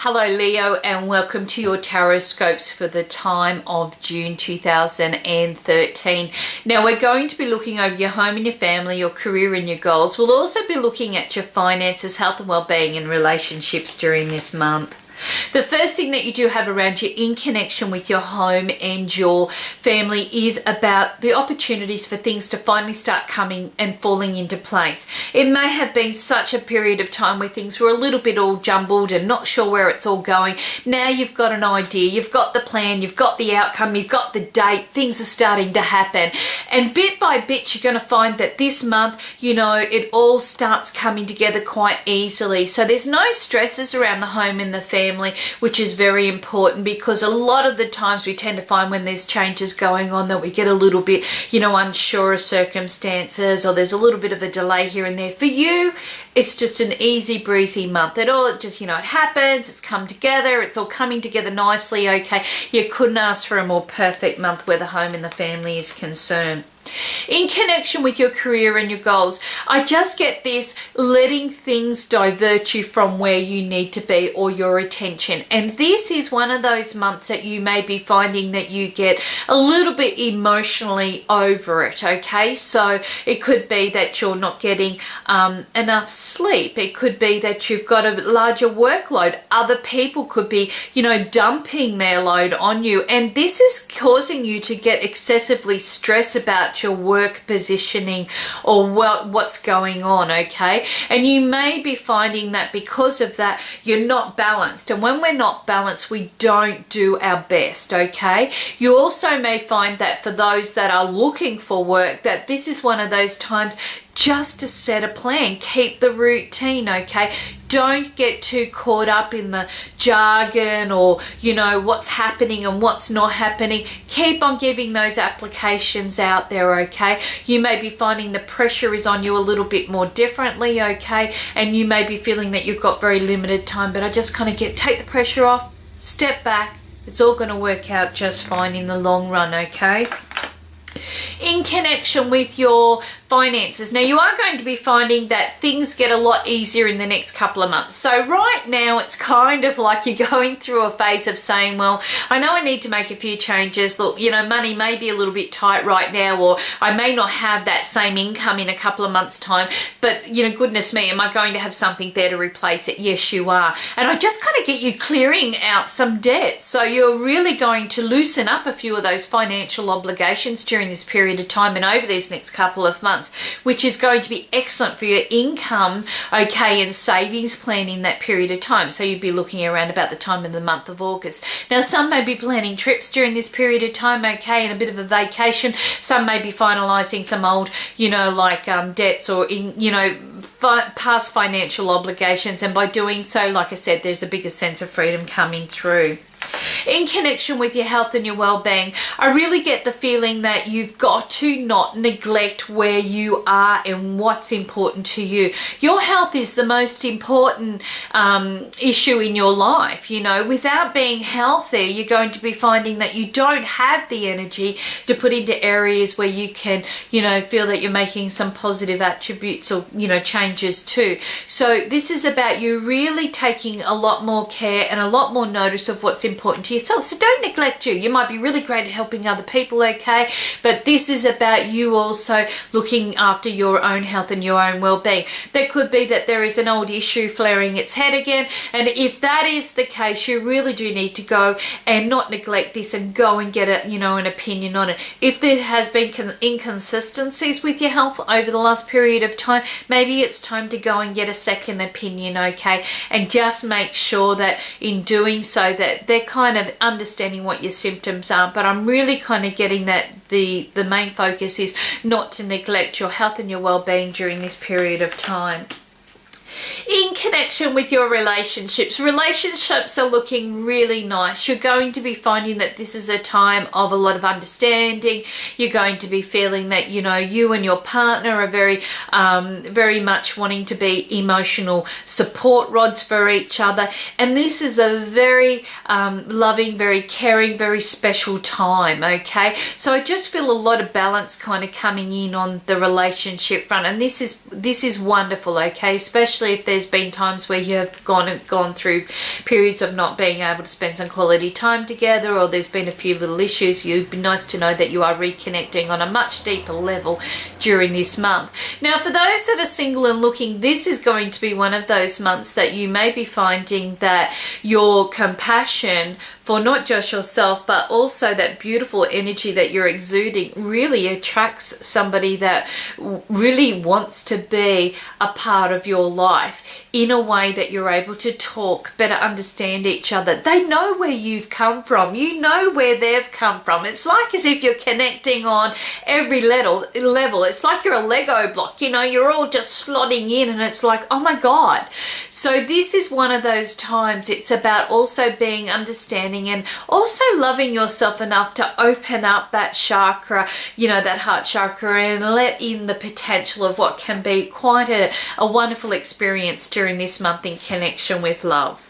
Hello Leo, and welcome to your Tarotscopes for the time of June 2013. Now we're going to be looking over your home and your family, your career and your goals. We'll also be looking at your finances, health and well-being and relationships during this month. The first thing that you do have around you in connection with your home and your family is about the opportunities for things to finally start coming and falling into place. It may have been such a period of time where things were a little bit all jumbled and not sure where it's all going. Now you've got an idea, you've got the plan, you've got the outcome, you've got the date, things are starting to happen. And bit by bit you're going to find that this month, it all starts coming together quite easily. So there's no stresses around the home and the family, which is very important, because a lot of the times we tend to find when there's changes going on that we get a little bit, unsure of circumstances, or there's a little bit of a delay here and there. For you, it's just an easy breezy month. It happens, it's come together, it's all coming together nicely. Okay, you couldn't ask for a more perfect month where the home and the family is concerned. In connection with your career and your goals, I just get this letting things divert you from where you need to be or your attention. And this is one of those months that you may be finding that you get a little bit emotionally over it, okay? So it could be that you're not getting enough sleep. It could be that you've got a larger workload. Other people could be, dumping their load on you. And this is causing you to get excessively stressed about your work positioning or what's going on, okay? And you may be finding that because of that you're not balanced, and when we're not balanced we don't do our best, okay? You also may find that for those that are looking for work, that this is one of those times just to set a plan, keep the routine, okay? Don't get too caught up in the jargon or, what's happening and what's not happening. Keep on giving those applications out there, okay? You may be finding the pressure is on you a little bit more differently, okay? And you may be feeling that you've got very limited time, but I just kind of take the pressure off, step back. It's all going to work out just fine in the long run, okay? In connection with your finances, now you are going to be finding that things get a lot easier in the next couple of months. So right now it's kind of like you're going through a phase of saying, well, I know I need to make a few changes. Look, money may be a little bit tight right now, or I may not have that same income in a couple of months time, but goodness me, am I going to have something there to replace it? Yes, you are. And I just kind of get you clearing out some debt. So you're really going to loosen up a few of those financial obligations during this period of time and over these next couple of months, which is going to be excellent for your income, okay, and savings plan in that period of time. So you'd be looking around about the time of the month of August. Now some may be planning trips during this period of time, okay, and a bit of a vacation. Some may be finalizing some old, debts or past financial obligations, and by doing so, like I said, there's a bigger sense of freedom coming through. In connection with your health and your well-being, I really get the feeling that you've got to not neglect where you are and what's important to you. Your health is the most important issue in your life. Without being healthy, you're going to be finding that you don't have the energy to put into areas where you can, feel that you're making some positive attributes or, changes too. So this is about you really taking a lot more care and a lot more notice of what's important to yourself. So don't neglect you. You might be really great at helping other people, okay? But this is about you also looking after your own health and your own well-being. There could be that there is an old issue flaring its head again, and if that is the case, you really do need to go and not neglect this and go and get an opinion on it. If there has been inconsistencies with your health over the last period of time, maybe it's time to go and get a second opinion, okay? And just make sure that in doing so that they're kind of understanding what your symptoms are. But I'm really kind of getting that the main focus is not to neglect your health and your well-being during this period of time. In connection with your relationships are looking really nice. You're going to be finding that this is a time of a lot of understanding. You're going to be feeling that you and your partner are very much wanting to be emotional support rods for each other, and this is a very loving, very caring, very special time, okay? So I just feel a lot of balance kind of coming in on the relationship front, and this is wonderful, okay? Especially especially if there's been times where you have gone through periods of not being able to spend some quality time together, or there's been a few little issues. It'd be nice to know that you are reconnecting on a much deeper level during this month. Now, for those that are single and looking, this is going to be one of those months that you may be finding that your compassion for not just yourself, but also that beautiful energy that you're exuding really attracts somebody that really wants to be a part of your life in a way that you're able to talk, better understand each other. They know where you've come from. You know where they've come from. It's like as if you're connecting on every level. It's like you're a Lego block, you know, you're all just slotting in, and it's like, oh my God. So this is one of those times. It's about also being understanding and also loving yourself enough to open up that chakra, you know, that heart chakra, and let in the potential of what can be quite a wonderful experience during this month in connection with love.